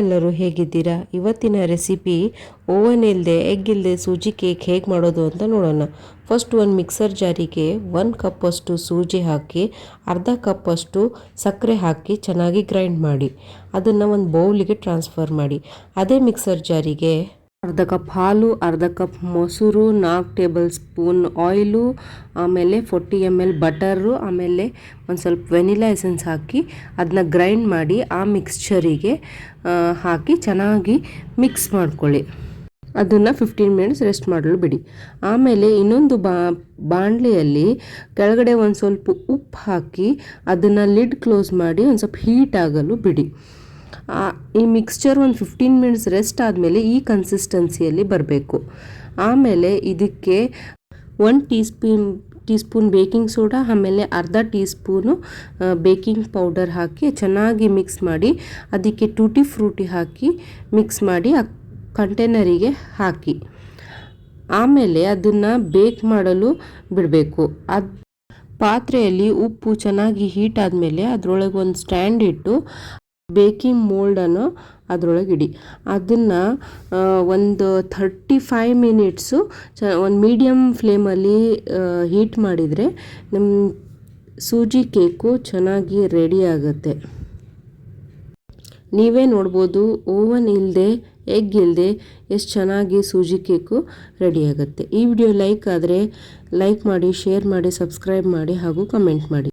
ಎಲ್ಲರೂ ಹೇಗಿದ್ದೀರಾ? ಇವತ್ತಿನ ರೆಸಿಪಿ ಓವನ್ ಇಲ್ಲದೆ ಎಗ್ ಇಲ್ಲದೆ ಸೂಜಿ ಕೇಕ್ ಹೇಗೆ ಮಾಡೋದು ಅಂತ ನೋಡೋಣ. ಫಸ್ಟ್ ಒಂದು ಮಿಕ್ಸರ್ ಜಾರಿಗೆ 1 ಕಪ್ಪಷ್ಟು ಸೂಜಿ ಹಾಕಿ ಅರ್ಧ ಕಪ್ಪಷ್ಟು ಸಕ್ಕರೆ ಹಾಕಿ ಚೆನ್ನಾಗಿ ಗ್ರೈಂಡ್ ಮಾಡಿ ಅದನ್ನು ಒಂದು ಬೌಲಿಗೆ ಟ್ರಾನ್ಸ್ಫರ್ ಮಾಡಿ. ಅದೇ ಮಿಕ್ಸರ್ ಜಾರಿಗೆ ಅರ್ಧ ಕಪ್ ಹಾಲು, ಅರ್ಧ ಕಪ್ ಮೊಸರು, 4 ಟೇಬಲ್ ಸ್ಪೂನ್ ಆಯಿಲು, ಆಮೇಲೆ 40 ml ಬಟರು, ಆಮೇಲೆ ಒಂದು ಸ್ವಲ್ಪ ವೆನಿಲಾ ಎಸೆನ್ಸ್ ಹಾಕಿ ಅದನ್ನ ಗ್ರೈಂಡ್ ಮಾಡಿ ಆ ಮಿಕ್ಸ್ಚರಿಗೆ ಹಾಕಿ ಚೆನ್ನಾಗಿ ಮಿಕ್ಸ್ ಮಾಡ್ಕೊಳ್ಳಿ. ಅದನ್ನು 15 ಮಿನಿಟ್ಸ್ ರೆಸ್ಟ್ ಮಾಡಲು ಬಿಡಿ. ಆಮೇಲೆ ಇನ್ನೊಂದು ಬಾಣಲೆಯಲ್ಲಿ ಕೆಳಗಡೆ ಒಂದು ಸ್ವಲ್ಪ ಉಪ್ಪು ಹಾಕಿ ಅದನ್ನು ಲಿಡ್ ಕ್ಲೋಸ್ ಮಾಡಿ ಒಂದು ಸ್ವಲ್ಪ ಹೀಟ್ ಆಗಲು ಬಿಡಿ. ಈ ಮಿಕ್ಸ್ಚರ್ ಒಂದು 15 ಮಿನಿಟ್ಸ್ ರೆಸ್ಟ್ ಆದಮೇಲೆ ಈ ಕನ್ಸಿಸ್ಟೆನ್ಸಿಯಲ್ಲಿ ಬರಬೇಕು. ಆಮೇಲೆ ಇದಕ್ಕೆ 1 ಟೀ ಸ್ಪೂನ್ ಬೇಕಿಂಗ್ ಸೋಡಾ, ಆಮೇಲೆ ಅರ್ಧ ಟೀ ಸ್ಪೂನು ಬೇಕಿಂಗ್ ಪೌಡರ್ ಹಾಕಿ ಚೆನ್ನಾಗಿ ಮಿಕ್ಸ್ ಮಾಡಿ ಅದಕ್ಕೆ ಟೂಟಿ ಫ್ರೂಟಿ ಹಾಕಿ ಮಿಕ್ಸ್ ಮಾಡಿ ಆ ಕಂಟೈನರಿಗೆ ಹಾಕಿ ಆಮೇಲೆ ಅದನ್ನು ಬೇಕ್ ಮಾಡಲು ಬಿಡಬೇಕು. ಪಾತ್ರೆಯಲ್ಲಿ ಉಪ್ಪು ಚೆನ್ನಾಗಿ ಹೀಟ್ ಆದಮೇಲೆ ಅದರೊಳಗೆ ಒಂದು ಸ್ಟ್ಯಾಂಡ್ ಇಟ್ಟು ಬೇಕಿಂಗ್ ಮೋಲ್ಡನ್ನು ಅದರೊಳಗೆ ಇಡಿ. ಅದನ್ನು ಒಂದು 35 ಮಿನಿಟ್ಸು ಒಂದು ಮೀಡಿಯಮ್ ಫ್ಲೇಮಲ್ಲಿ ಹೀಟ್ ಮಾಡಿದರೆ ನಮ್ಮ ಸೂಜಿ ಕೇಕು ಚೆನ್ನಾಗಿ ರೆಡಿ ಆಗುತ್ತೆ. ನೀವೇ ನೋಡ್ಬೋದು ಓವನ್ ಇಲ್ಲದೆ ಎಗ್ ಇಲ್ಲದೆ ಎಷ್ಟು ಚೆನ್ನಾಗಿ ಸೂಜಿ ಕೇಕು ರೆಡಿ ಆಗುತ್ತೆ. ಈ ವಿಡಿಯೋ ಲೈಕ್ ಆದರೆ ಲೈಕ್ ಮಾಡಿ, ಶೇರ್ ಮಾಡಿ, ಸಬ್ಸ್ಕ್ರೈಬ್ ಮಾಡಿ ಹಾಗೂ ಕಮೆಂಟ್ ಮಾಡಿ.